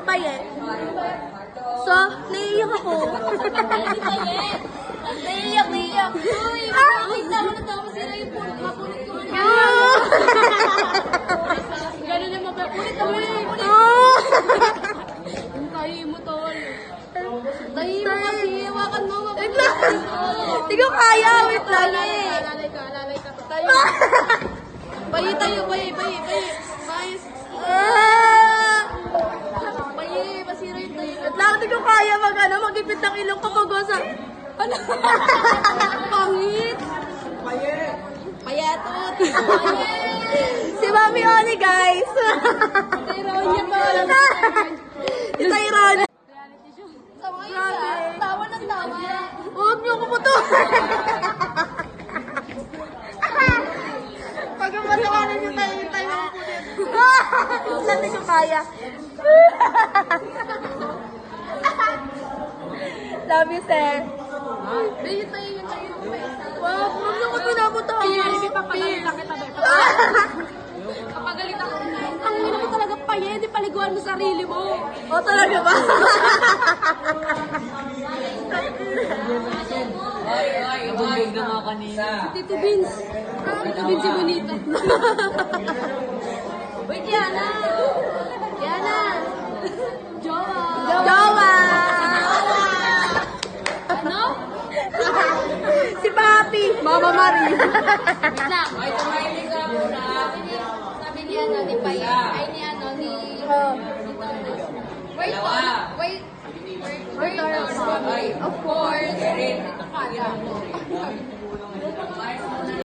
Payet. So, naiiyak ako. Si Payet. Naiiyak. Uy, tawa na tawa sila yung punot ko. Ganun yung mapapunit. Ang tayo mo, tol. Tayo mo kasi, hawakan mo. Hindi ko kaya, wait lang eh. Alalay ka. Tayo. Tayo. Bayi. Masira yung tayo. Wait lang, hindi ko kaya mag-ipit ng ilong kapag sa... Ano? Pangit. Payatot. Si Mami Oni, guys. Ironya pa. Si Tyrone. Reality show. Tawa yun. Tawa ng tawa. Huwag niyo ko po to. Pag yung matawanan niyo tayo ko po din. Hindi ko kaya. Love you, sir. Bayi tayo. Wow, huwag niyo ko pinapunta. Papagalitan kita, be. Papagalitan ko. Ang hirap mo talaga, Payet. Di paliguan mo sarili mo. O, talaga ba? Nabugay na nga kanina. Tito Vince. Tito Vince si Bonita. Uy, Diana. Jowa! Ano? Si Papi! Mama Marie! Wait lang. Sabi ni ano, ni Payet. Ay, ni ano, ni... Wait, of course. Ito ka lang.